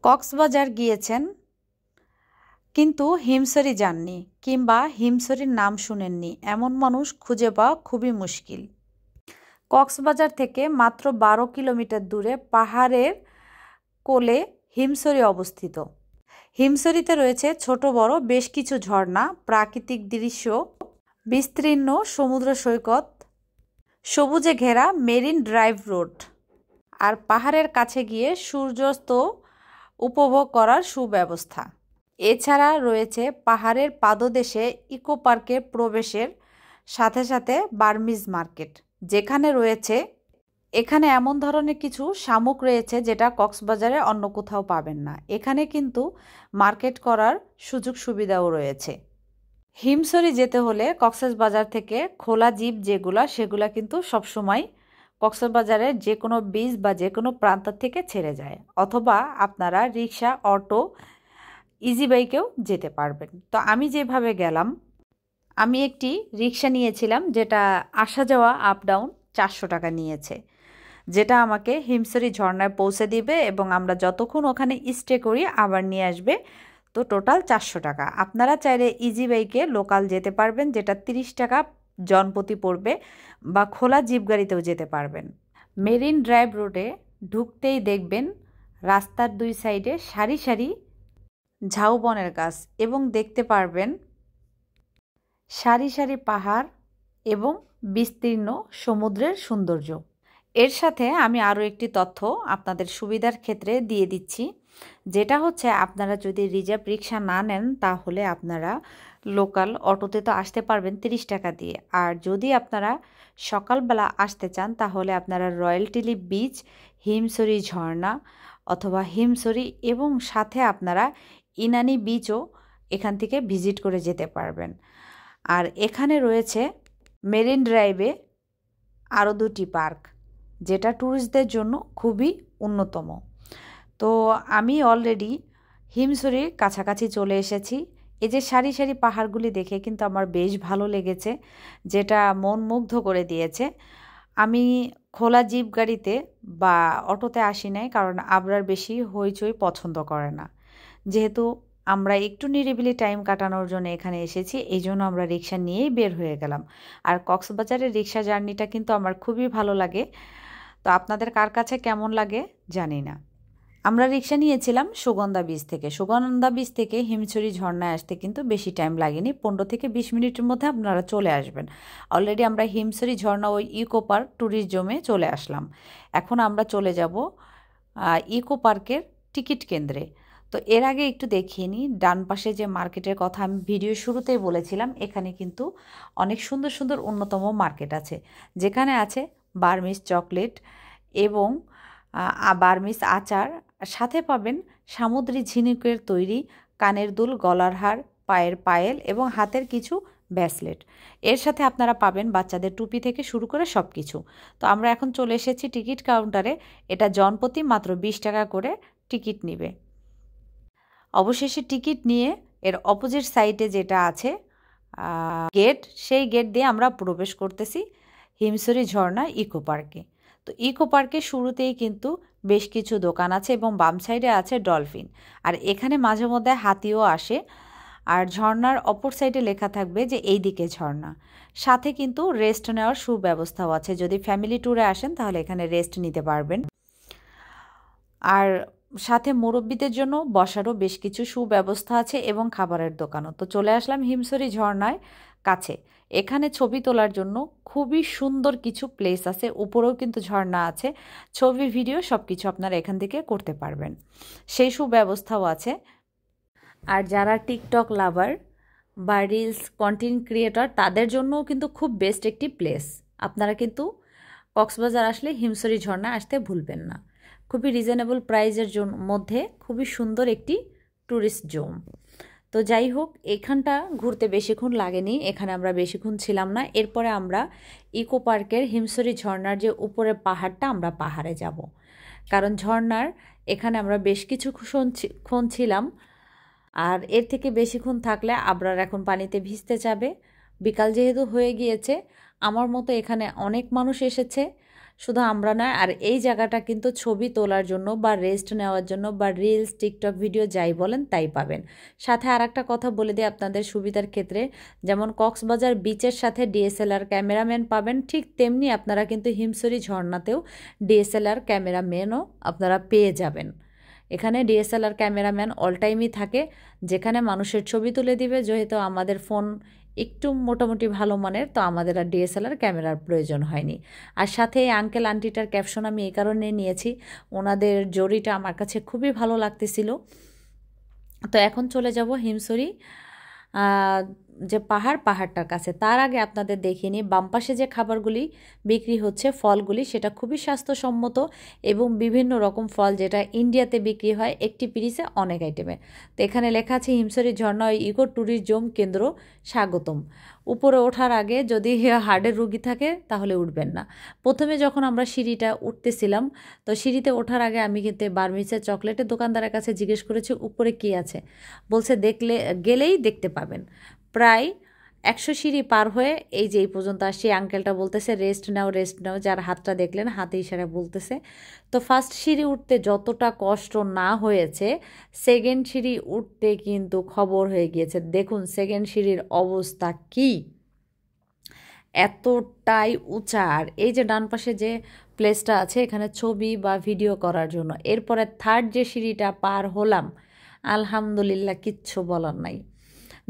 কক্সবাজার গিয়েছেন কিন্তু হিমছড়ি যাননি কিংবা হিমছড়ির নাম শুনেননি এমন মানুষ খুঁজে পাওয়া খুবই মুশকিল। কক্সবাজার থেকে মাত্র 12 কিলোমিটার দূরে পাহাড়ের কোলে হিমছড়ি অবস্থিত। হিমছড়িতে রয়েছে ছোট বড় বেশ কিছু ঝর্ণা, প্রাকৃতিক দৃশ্য, বিস্তীর্ণ সমুদ্র সৈকত, সবুজে ঘেরা মেরিন ড্রাইভ রোড আর পাহাড়ের কাছে গিয়ে সূর্যাস্ত উপভোগ করার সুব্যবস্থা। এছাড়া রয়েছে পাহাড়ের পাদদেশে ইকো পার্কে প্রবেশের সাথে সাথে বার্মিজ মার্কেট, যেখানে রয়েছে এখানে এমন ধরনের কিছু শামুক রয়েছে যেটা কক্সবাজারে অন্য কোথাও পাবেন না। এখানে কিন্তু মার্কেট করার সুযোগ সুবিধাও রয়েছে। হিমছড়ি যেতে হলে কক্সবাজার থেকে খোলা জিপ সেগুলা কিন্তু সবসময় কক্সবাজারের যে কোনো বিচ বা যে কোনো প্রান্ত থেকে ছেড়ে যায়, অথবা আপনারা রিক্সা, অটো, ইজি বাইকেও যেতে পারবেন। তো আমি যেভাবে গেলাম, আমি একটি রিক্সা নিয়েছিলাম যেটা আসা যাওয়া আপ ডাউন 400 টাকা নিয়েছে, যেটা আমাকে হিমছড়ি ঝর্ণায় পৌঁছে দিবে এবং আমরা যতক্ষণ ওখানে স্টে করি আবার নিয়ে আসবে। তো টোটাল 400 টাকা। আপনারা চাইলে ইজি বাইকে লোকাল যেতে পারবেন, যেটা 30 টাকা জনপ্রতি পড়বে, বা খোলা জিপ গাড়িতেও যেতে পারবেন। মেরিন ড্রাইভ রোডে ঢুকতেই দেখবেন রাস্তার দুই সাইডে সারি সারি ঝাউবনের গাছ এবং দেখতে পারবেন সারি সারি পাহাড় এবং বিস্তীর্ণ সমুদ্রের সৌন্দর্য। এর সাথে আমি আরও একটি তথ্য আপনাদের সুবিধার ক্ষেত্রে দিয়ে দিচ্ছি, যেটা হচ্ছে আপনারা যদি রিজার্ভ রিক্সা না নেন তাহলে আপনারা লোকাল অটোতে তো আসতে পারবেন 30 টাকা দিয়ে। আর যদি আপনারা সকালবেলা আসতে চান তাহলে আপনারা রয়্যাল টিউলিপ বিচ, হিমছড়ি ঝর্ণা অথবা হিমছড়ি এবং সাথে আপনারা ইনানি বিচও এখান থেকে ভিজিট করে যেতে পারবেন। আর এখানে রয়েছে মেরিন ড্রাইভে আরও 2টি পার্ক, যেটা ট্যুরিস্টদের জন্য খুবই অন্যতম। তো আমি অলরেডি হিমছড়ির কাছাকাছি চলে এসেছি। এই যে সারি সারি পাহাড়গুলি দেখে কিন্তু আমার বেশ ভালো লেগেছে, যেটা মন মুগ্ধ করে দিয়েছে। আমি খোলা জিপ গাড়িতে বা অটোতে আসি নাই, কারণ আবরার বেশি হইচই পছন্দ করে না। যেহেতু আমরা একটু নিরিবিলি টাইম কাটানোর জন্য এখানে এসেছি, এই জন্য আমরা রিক্সা নিয়েই বের হয়ে গেলাম। আর কক্সবাজারের রিক্সা জার্নিটা কিন্তু আমার খুবই ভালো লাগে। তো আপনাদের কার কাছে কেমন লাগে জানি না। আমরা রিক্সা নিয়েছিলাম সুগন্ধা বিচ থেকে। সুগন্ধা বিচ থেকে হিমছড়ি ঝর্ণায় আসতে কিন্তু বেশি টাইম লাগেনি, 15 থেকে 20 মিনিটের মধ্যে আপনারা চলে আসবেন। অলরেডি আমরা হিমছড়ি ঝর্ণা ওই ইকো পার্ক ট্যুরিজমে চলে আসলাম। এখন আমরা চলে যাব ইকো পার্কের টিকিট কেন্দ্রে। তো এর আগে একটু দেখিয়ে নিই, ডান পাশে যে মার্কেটের কথা আমি ভিডিও শুরুতেই বলেছিলাম, এখানে কিন্তু অনেক সুন্দর সুন্দর অন্যতম মার্কেট আছে, যেখানে আছে বার্মিজ চকলেট এবং বার্মিজ আচার, সাথে পাবেন সামুদ্রিক ঝিনুকের তৈরি কানের দুল, গলার হার, পায়ের পায়েল এবং হাতের কিছু ব্রেসলেট। এর সাথে আপনারা পাবেন বাচ্চাদের টুপি থেকে শুরু করে সব কিছু। তো আমরা এখন চলে এসেছি টিকিট কাউন্টারে। এটা জনপ্রতি মাত্র 20 টাকা করে টিকিট নেবে। অবশেষে টিকিট নিয়ে এর অপোজিট সাইডে যেটা আছে গেট, সেই গেট দিয়ে আমরা প্রবেশ করতেছি হিমছড়ি ঝর্ণা ইকো পার্কে। তো ইকো পার্কের শুরুতেই কিন্তু বেশ কিছু দোকান আছে এবং বাম সাইডে আছে ডলফিন। আর এখানে মাঝে মধ্যে হাতিও আসে। আর ঝর্ণার অপর সাইডে লেখা থাকবে যে এই দিকে ঝর্ণা। সাথে কিন্তু রেস্ট নেওয়ার সুব্যবস্থাও আছে, যদি ফ্যামিলি ট্যুরে আসেন তাহলে এখানে রেস্ট নিতে পারবেন। আর সাথে মুরব্বীদের জন্য বসারও বেশ কিছু সুব্যবস্থা আছে এবং খাবারের দোকানও। তো চলে আসলাম হিমছড়ি ঝর্ণার কাছে। এখানে ছবি তোলার জন্য খুবই সুন্দর কিছু প্লেস আছে, উপরেও কিন্তু ঝর্ণা আছে, ছবি ভিডিও সব কিছু আপনারা এখান থেকে করতে পারবেন, সেই সুব্যবস্থাও আছে। আর যারা টিকটক লাভার বা রিলস কন্টেন্ট ক্রিয়েটর তাদের জন্যও কিন্তু খুব বেস্ট একটি প্লেস। আপনারা কিন্তু কক্সবাজার আসলে হিমছড়ি ঝর্ণা আসতে ভুলবেন না। খুবই রিজনেবল প্রাইজের মধ্যে খুবই সুন্দর একটি ট্যুরিস্ট জোন। তো যাই হোক, এখানটা ঘুরতে বেশিক্ষণ লাগেনি, এখানে আমরা বেশিক্ষণ ছিলাম না। এরপরে আমরা ইকো পার্কের হিমছড়ি ঝর্ণার যে উপরে পাহাড়টা, আমরা পাহাড়ে যাব, কারণ ঝর্ণার এখানে আমরা বেশ কিছুক্ষণ ছিলাম। আর এর থেকে বেশিক্ষণ থাকলে আবরার এখন পানিতে ভিজতে যাবে। বিকাল যেহেতু হয়ে গিয়েছে, আমার মতো এখানে অনেক মানুষ এসেছে, শুধু আমরা নয়, আর এই জায়গাটা কিন্তু ছবি তোলার জন্য বা রেস্ট নেওয়ার জন্য বা রিলস, টিকটক ভিডিও যাই বলেন তাই পাবেন। সাথে আর একটা কথা বলে দিই আপনাদের সুবিধার ক্ষেত্রে, যেমন কক্সবাজার বিচের সাথে ডিএসএলআর ক্যামেরাম্যান পাবেন, ঠিক তেমনি আপনারা কিন্তু হিমছড়ি ঝর্ণাতেও ডিএসএলআর ক্যামেরাম্যানও আপনারা পেয়ে যাবেন। এখানে ডিএসএলআর ক্যামেরাম্যান অল টাইমই থাকে, যেখানে মানুষের ছবি তুলে দিবে। যেহেতু আমাদের ফোন একটু মোটামুটি ভালো মানের, তো আমাদের আর ডিএসএলআর ক্যামেরার প্রয়োজন হয়নি। আর সাথে এই আঙ্কেল আন্টিটার ক্যাপশন আমি এই কারণে নিয়েছি, ওনাদের জড়িটা আমার কাছে খুবই ভালো লাগতেছিল। তো এখন চলে যাব হিমছড়ি যে পাহাড়টার কাছে। তার আগে আপনাদের দেখিয়ে নিই, বাম পাশে যে খাবারগুলি বিক্রি হচ্ছে, ফলগুলি, সেটা খুবই স্বাস্থ্যসম্মত এবং বিভিন্ন রকম ফল যেটা ইন্ডিয়াতে বিক্রি হয় একটি পিরিসে অনেক আইটেমে। তো এখানে লেখা আছে হিমছড়ি ঝর্ণা ইকো ট্যুরিজম কেন্দ্র স্বাগতম। উপরে ওঠার আগে যদি হার্টের রুগী থাকে তাহলে উঠবেন না। প্রথমে যখন আমরা সিঁড়িটা উঠতেছিলাম, তো সিঁড়িতে ওঠার আগে আমি কিন্তু বার্মিসের চকলেটের দোকানদারের কাছে জিজ্ঞেস করেছি উপরে কী আছে। বলছে গেলেই দেখতে পাবেন। প্রায় 100 সিঁড়ি পার হয়ে এই যে এই পর্যন্ত আসছি। আঙ্কেলটা বলতেছে রেস্ট নাও, যার হাতটা দেখলেন হাতে ইশারা বলতেছে। তো ফার্স্ট সিঁড়ি উঠতে যতটা কষ্ট না হয়েছে, সেকেন্ড সিঁড়ি উঠতে কিন্তু খবর হয়ে গিয়েছে। দেখুন সেকেন্ড সিঁড়ির অবস্থা কি, এতটাই উঁচা। আর এই যে ডান পাশে যে প্লেসটা আছে এখানে ছবি বা ভিডিও করার জন্য। এরপরে থার্ড যে সিঁড়িটা পার হলাম, আলহামদুলিল্লাহ কিচ্ছু বলার নাই।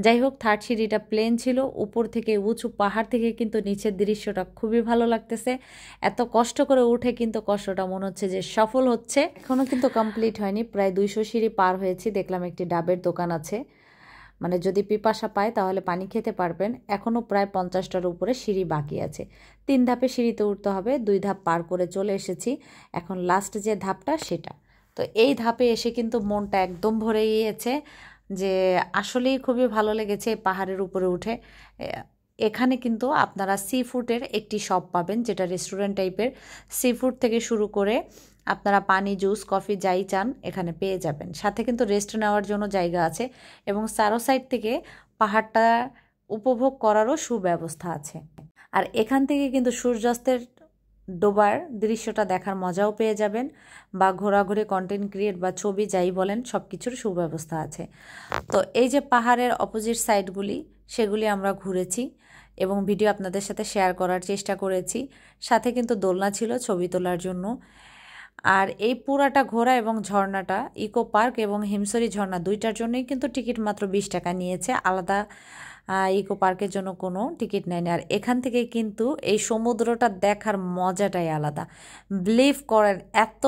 যাই হোক, থার্ড সিঁড়িটা প্লেন ছিল, উপর থেকে উঁচু পাহাড় থেকে কিন্তু নিচের দৃশ্যটা খুবই ভালো লাগতেছে। এত কষ্ট করে উঠে কিন্তু কষ্টটা মনে হচ্ছে যে সফল হচ্ছে। এখনও কিন্তু কমপ্লিট হয়নি, প্রায় 200 সিঁড়ি পার হয়েছি। দেখলাম একটি ডাবের দোকান আছে, মানে যদি পিপাসা পায় তাহলে পানি খেতে পারবেন। এখনও প্রায় 50টার উপরে সিঁড়ি বাকি আছে। 3 ধাপে সিঁড়িতে উঠতে হবে, 2 ধাপ পার করে চলে এসেছি। এখন লাস্ট যে ধাপটা সেটা। তো এই ধাপে এসে কিন্তু মনটা একদম ভরে গিয়েছে, যে আসলেই খুবই ভালো লেগেছে পাহাড়ের উপরে উঠে। এখানে কিন্তু আপনারা সি ফুডের একটি শপ পাবেন, যেটা রেস্টুরেন্ট টাইপের। সি ফুড থেকে শুরু করে আপনারা পানি, জুস, কফি যাই চান এখানে পেয়ে যাবেন। সাথে কিন্তু রেস্ট নেওয়ার জন্য জায়গা আছে এবং চারো সাইড থেকে পাহাড়টা উপভোগ করারও সুব্যবস্থা আছে। আর এখান থেকে কিন্তু সূর্যাস্তের ডোবার দৃশ্যটা দেখার মজাও পেয়ে যাবেন, বা ঘোরাঘুরি, কন্টেন্ট ক্রিয়েট বা ছবি যাই বলেন সব কিছুর সুব্যবস্থা আছে। তো এই যে পাহাড়ের অপোজিট সাইডগুলি, সেগুলি আমরা ঘুরেছি এবং ভিডিও আপনাদের সাথে শেয়ার করার চেষ্টা করেছি। সাথে কিন্তু দোলনা ছিল ছবি তোলার জন্য। আর এই পুরাটা ঘোরা এবং ঝর্ণাটা, ইকো পার্ক এবং হিমছড়ি ঝর্ণা দুইটার জন্যই কিন্তু টিকিট মাত্র 20 টাকা নিয়েছে। আলাদা ইকো পার্কের জন্য কোনো টিকিট নেয়নি। আর এখান থেকে কিন্তু এই সমুদ্রটা দেখার মজাটাই আলাদা। বিলিভ করেন এত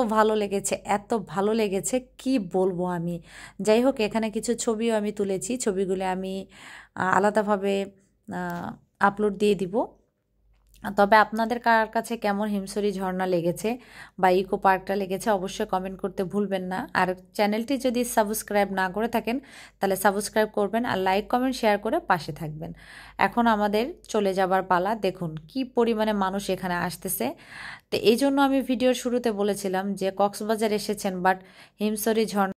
ভালো লেগেছে কি বলবো আমি। যাই হোক, এখানে কিছু ছবিও আমি তুলেছি, ছবিগুলো আমি আলাদাভাবে আপলোড দিয়ে দিব। তবে আপনাদের কার কাছে কেমন হিমছড়ি ঝর্ণা লেগেছে বা ইকো পার্কটা লেগেছে অবশ্যই কমেন্ট করতে ভুলবেন না। আর চ্যানেলটি যদি সাবস্ক্রাইব না করে থাকেন তাহলে সাবস্ক্রাইব করবেন, আর লাইক, কমেন্ট, শেয়ার করে পাশে থাকবেন। এখন আমাদের চলে যাবার পালা। দেখুন কি পরিমাণে মানুষ এখানে আসতেছে। তো এই জন্য আমি ভিডিওর শুরুতে বলেছিলাম যে কক্সবাজার এসেছেন, বাট হিমছড়ি ঝর্ণা